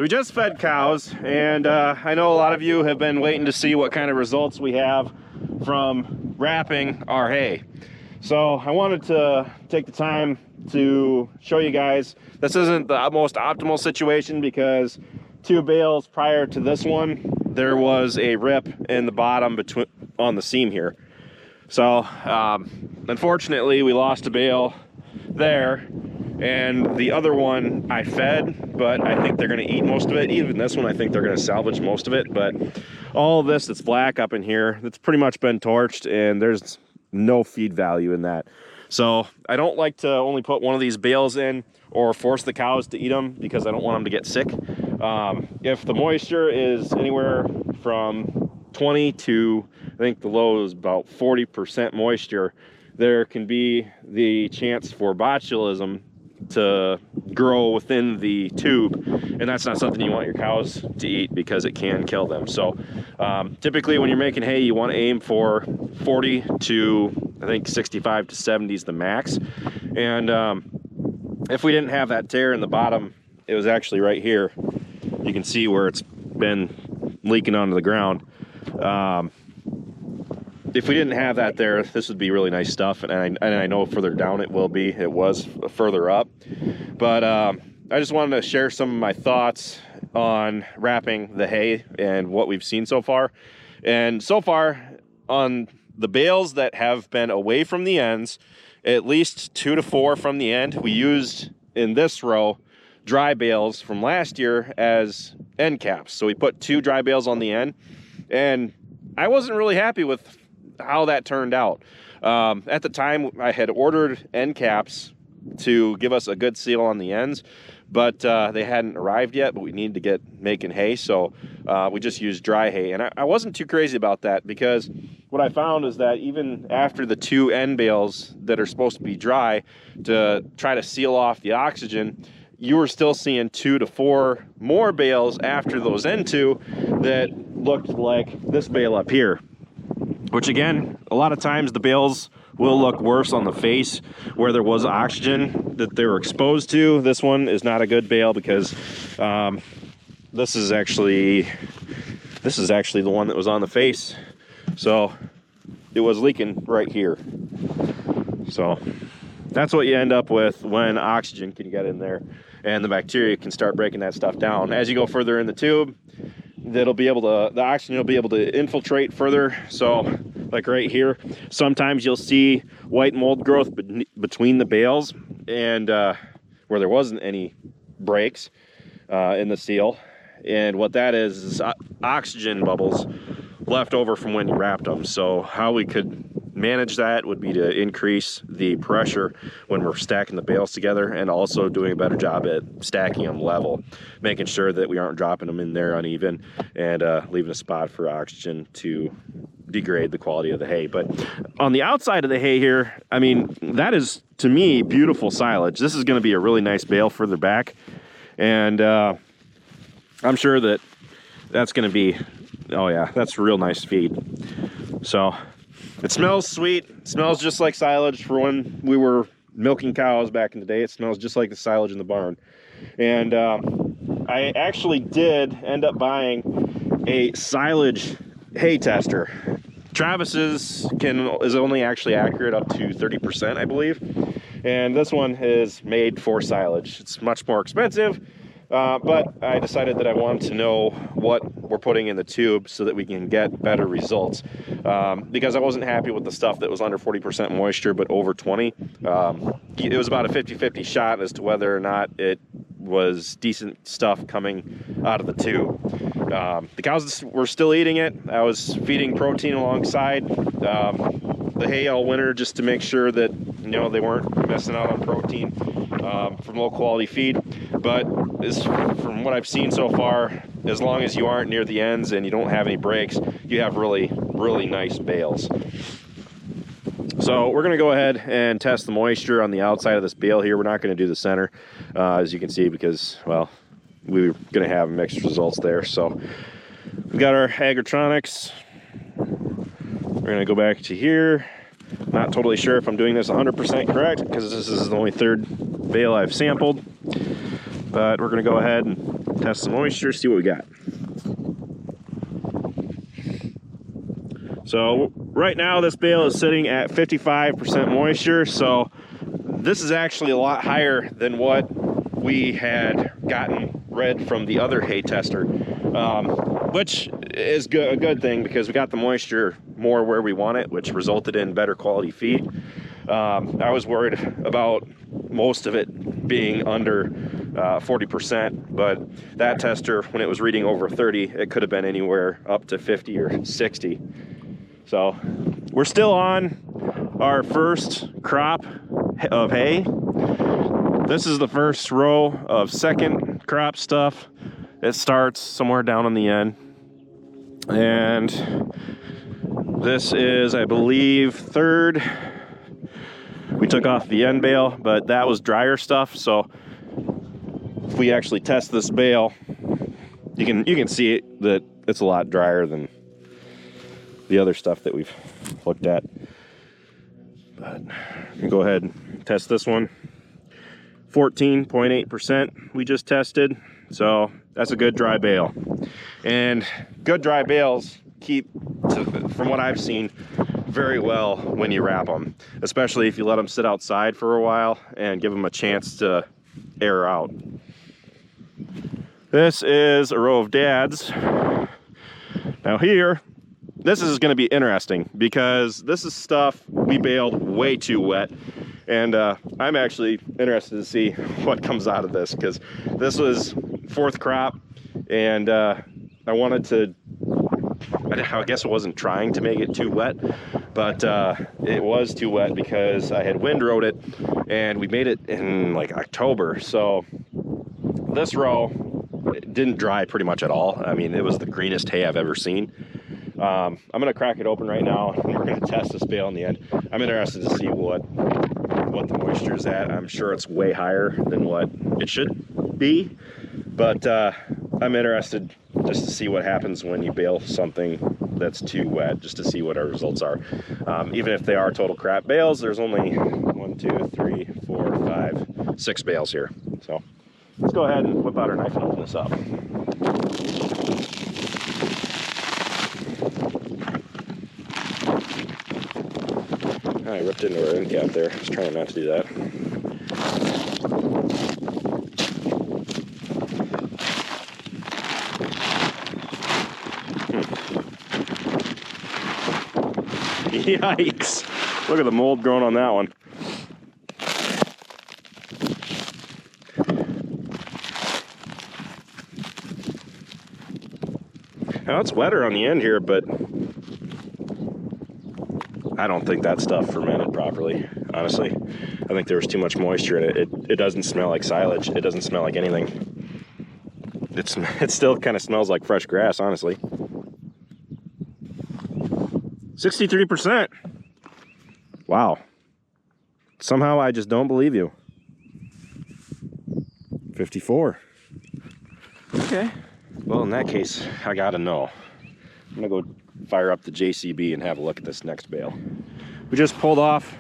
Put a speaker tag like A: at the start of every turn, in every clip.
A: So we just fed cows, and I know a lot of you have been waiting to see what kind of results we have from wrapping our hay. So I wanted to take the time to show you guys. This isn't the most optimal situation because 2 bales prior to this one, there was a rip in the bottom on the seam here. So unfortunately, we lost a bale there, and the other one I fed, but I think they're going to eat most of it. Even this one, I think they're going to salvage most of it. But all of this that's black up in here, that's pretty much been torched, and there's no feed value in that. So I don't like to only put one of these bales in or force the cows to eat them because I don't want them to get sick. If the moisture is anywhere from 20 to, I think the low is about 40% moisture, there can be the chance for botulism to grow within the tube, and that's not something you want your cows to eat because it can kill them. So typically when you're making hay, you want to aim for 40 to, I think 65 to 70 is the max. And if we didn't have that tear in the bottom, it was actually right here. You can see where it's been leaking onto the ground. If we didn't have that there, this would be really nice stuff, and I know further down it will be. It was further up, but I just wanted to share some of my thoughts on wrapping the hay and what we've seen so far. And so far, on the bales that have been away from the ends, at least 2 to 4 from the end, we used in this row dry bales from last year as end caps. So we put 2 dry bales on the end, and I wasn't really happy with how that turned out. At the time, I had ordered end caps to give us a good seal on the ends, but they hadn't arrived yet, but we needed to get making hay, so we just used dry hay. And I wasn't too crazy about that because what I found is that even after the 2 end bales that are supposed to be dry to try to seal off the oxygen, you were still seeing 2 to 4 more bales after those end 2 that looked like this bale up here. Which again, a lot of times the bales will look worse on the face where there was oxygen that they were exposed to. This one is not a good bale because this is actually the one that was on the face. So it was leaking right here. So that's what you end up with when oxygen can get in there and the bacteria can start breaking that stuff down. As you go further in the tube, the oxygen will be able to infiltrate further. So like right here, sometimes you'll see white mold growth between the bales and where there wasn't any breaks in the seal. And what that is oxygen bubbles left over from when you wrapped them. So how we could manage that would be to increase the pressure when we're stacking the bales together, and also doing a better job at stacking them level, making sure that we aren't dropping them in there uneven and leaving a spot for oxygen to degrade the quality of the hay. But on the outside of the hay here, I mean, that is, to me, beautiful silage. This is going to be a really nice bale further back, and I'm sure that that's going to be, oh yeah, that's real nice feed. So it smells sweet. It smells just like silage for when we were milking cows back in the day. It smells just like the silage in the barn. And I actually did end up buying a silage hay tester. Travis's is only actually accurate up to 30%, I believe. And this one is made for silage. It's much more expensive. But I decided that I wanted to know what we're putting in the tube so that we can get better results. Because I wasn't happy with the stuff that was under 40% moisture but over 20. It was about a 50-50 shot as to whether or not it was decent stuff coming out of the tube. The cows were still eating it. I was feeding protein alongside the hay all winter just to make sure that, you know, they weren't missing out on protein from low quality feed. But from what I've seen so far, as long as you aren't near the ends and you don't have any breaks, you have really, really nice bales. So we're going to go ahead and test the moisture on the outside of this bale here. We're not going to do the center, as you can see, because, well, we were going to have mixed results there. So we got our Agritronics. We're going to go back to here. Not totally sure if I'm doing this 100% correct because this is the only third bale I've sampled. But we're going to go ahead and test some moisture, see what we got. So right now this bale is sitting at 55% moisture, so this is actually a lot higher than what we had gotten read from the other hay tester, which is a good thing because we got the moisture more where we want it, which resulted in better quality feed. I was worried about most of it being under 40%, but that tester, when it was reading over 30, it could have been anywhere up to 50 or 60. So we're still on our first crop of hay. This is the first row of second crop stuff. It starts somewhere down on the end. And this is, I believe, third. We took off the end bale, but that was drier stuff. So if we actually test this bale, you can see it, that it's a lot drier than the other stuff that we've looked at. But go ahead and test this one. 14.8% we just tested, so that's a good dry bale. And good dry bales keep, from what I've seen, very well when you wrap them, especially if you let them sit outside for a while and give them a chance to air out. This is a row of dads. Now here, this is going to be interesting because this is stuff we baled way too wet, and I'm actually interested to see what comes out of this, because this was fourth crop, and I wanted to, I guess I wasn't trying to make it too wet, but it was too wet because I had windrowed it, and we made it in like October. So this row, it didn't dry pretty much at all. I mean, it was the greenest hay I've ever seen. I'm gonna crack it open right now, and we're gonna test this bale in the end. I'm interested to see what the moisture is at. I'm sure it's way higher than what it should be, but I'm interested just to see what happens when you bale something that's too wet, just to see what our results are. Even if they are total crap bales, there's only 1, 2, 3, 4, 5, 6 bales here. So let's go ahead and whip out our knife and open this up. I ripped into our end cap there. I was trying not to do that. Yikes! Look at the mold growing on that one. Now it's wetter on the end here, but I don't think that stuff fermented properly, honestly. I think there was too much moisture in it. It doesn't smell like silage. It doesn't smell like anything. It still kind of smells like fresh grass, honestly. 63%. Wow. Somehow I just don't believe you. 54. Okay. Well, in that case, I gotta know. I'm gonna go fire up the JCB and have a look at this next bale. We just pulled off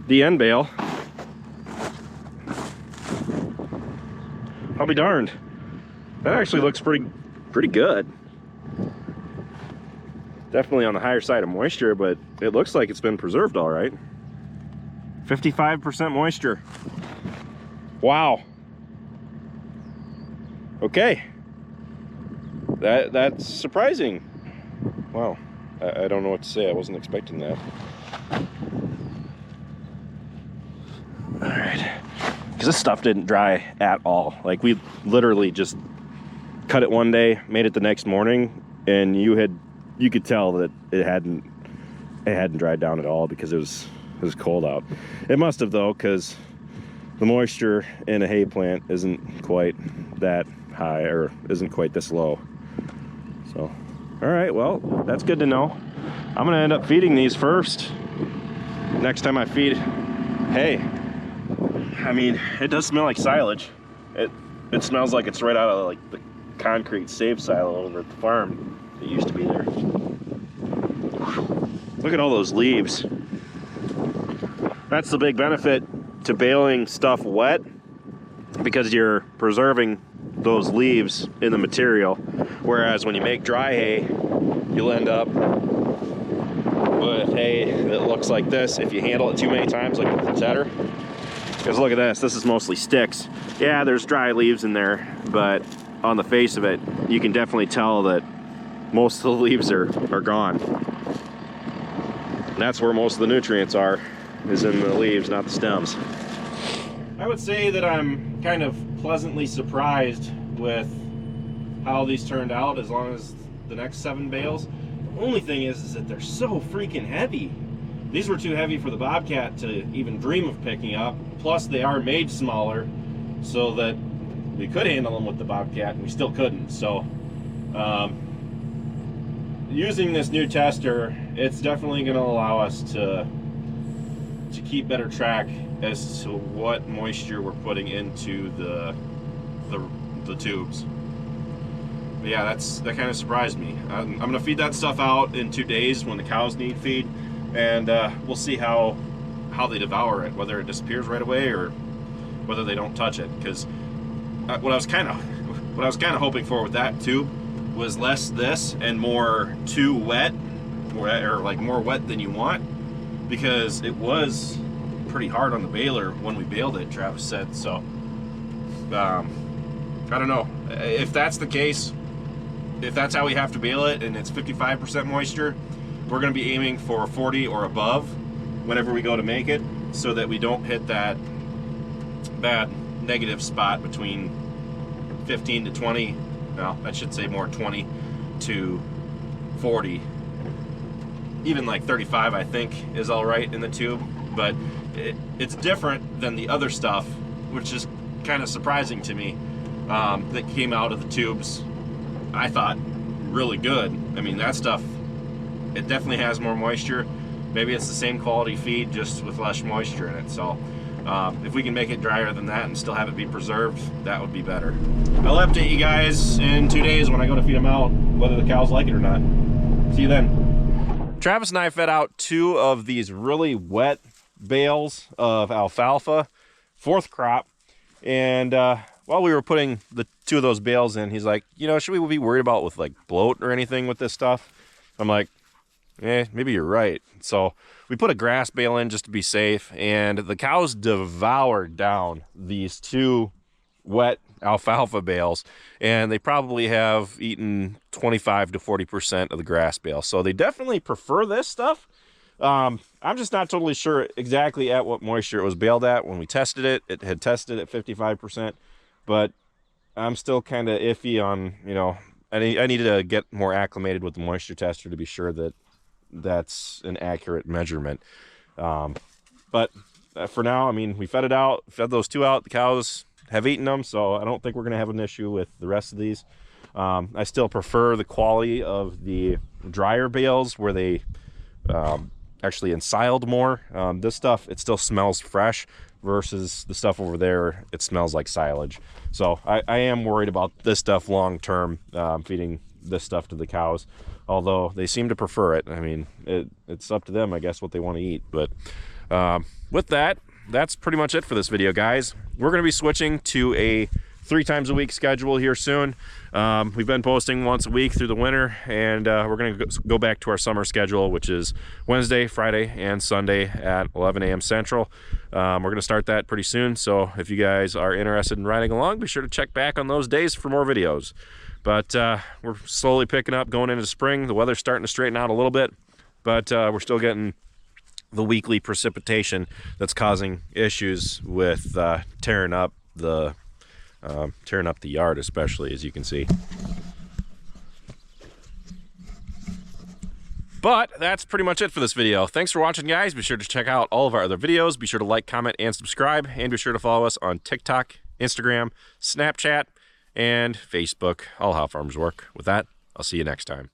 A: the end bale. I'll be darned. That actually looks pretty good. Definitely on the higher side of moisture, but it looks like it's been preserved all right. 55% moisture. Wow. Okay. That's surprising. Wow. I don't know what to say. I wasn't expecting that. All right. Because this stuff didn't dry at all. Like, we literally just cut it one day, made it the next morning, and you could tell that it hadn't dried down at all because it was cold out. It must have, though, because the moisture in a hay plant isn't quite that high, or isn't quite this low. So, all right, well, that's good to know. I'm gonna end up feeding these first. Next time I feed hay. I mean, it does smell like silage. It smells like it's right out of like the concrete save silo over at the farm that used to be there. Look at all those leaves. That's the big benefit to baling stuff wet, because you're preserving those leaves in the material. Whereas when you make dry hay, you'll end up with hay that looks like this if you handle it too many times, like with the tedder. Because look at this, this is mostly sticks. Yeah, there's dry leaves in there, but on the face of it, you can definitely tell that most of the leaves are gone. And that's where most of the nutrients are, is in the leaves, not the stems. I would say that I'm kind of pleasantly surprised with how these turned out, as long as the next 7 bales. The only thing is that they're so freaking heavy. These were too heavy for the Bobcat to even dream of picking up. Plus they are made smaller so that we could handle them with the Bobcat, and we still couldn't. So using this new tester, it's definitely going to allow us to keep better track as to what moisture we're putting into the tubes. But yeah, that kind of surprised me. I'm going to feed that stuff out in 2 days when the cows need feed, and we'll see how they devour it, whether it disappears right away or whether they don't touch it. Because what I was kind of hoping for with that tube was less this and more too wet, or like more wet than you want, because it was pretty hard on the baler when we baled it, Travis said. So I don't know if that's the case. If that's how we have to bale it and it's 55% moisture, we're going to be aiming for 40 or above whenever we go to make it, so that we don't hit that bad negative spot between 15 to 20. Well, I should say more 20 to 40. Even like 35, I think, is all right in the tube. But it's different than the other stuff, which is kind of surprising to me, that came out of the tubes. I thought really good. I mean, that stuff, it definitely has more moisture. Maybe it's the same quality feed, just with less moisture in it. So if we can make it drier than that and still have it be preserved, that would be better. I'll update you guys in 2 days when I go to feed them out, whether the cows like it or not. See you then. Travis and I fed out 2 of these really wet bales of alfalfa, 4th crop, and while we were putting the 2 of those bales in, he's like, you know, should we be worried about with like bloat or anything with this stuff? I'm like, maybe you're right. So we put a grass bale in just to be safe, and the cows devoured down these 2 wet alfalfa bales, and they probably have eaten 25 to 40% of the grass bale. So they definitely prefer this stuff. I'm just not totally sure exactly at what moisture it was baled at. When we tested it, it had tested at 55%, but I'm still kind of iffy on, you know, I need to get more acclimated with the moisture tester to be sure that that's an accurate measurement. But for now, I mean, we fed those 2 out. The cows have eaten them, so I don't think we're going to have an issue with the rest of these. I still prefer the quality of the drier bales where they actually ensiled more. This stuff, it still smells fresh, versus the stuff over there, it smells like silage. So I am worried about this stuff long term, feeding this stuff to the cows, although they seem to prefer it. I mean, it's up to them, I guess, what they want to eat. But with that, that's pretty much it for this video, guys. We're going to be switching to a 3 times a week schedule here soon. We've been posting once a week through the winter, and we're going to go back to our summer schedule, which is Wednesday, Friday, and Sunday at 11 a.m. Central. We're going to start that pretty soon, so if you guys are interested in riding along, be sure to check back on those days for more videos. But we're slowly picking up, going into spring. The weather's starting to straighten out a little bit, but we're still getting the weekly precipitation that's causing issues with tearing up the yard, especially, as you can see. But that's pretty much it for this video. Thanks for watching, guys. Be sure to check out all of our other videos. Be sure to like, comment, and subscribe. And be sure to follow us on TikTok, Instagram, Snapchat, and Facebook. All how farms work. With that, I'll see you next time.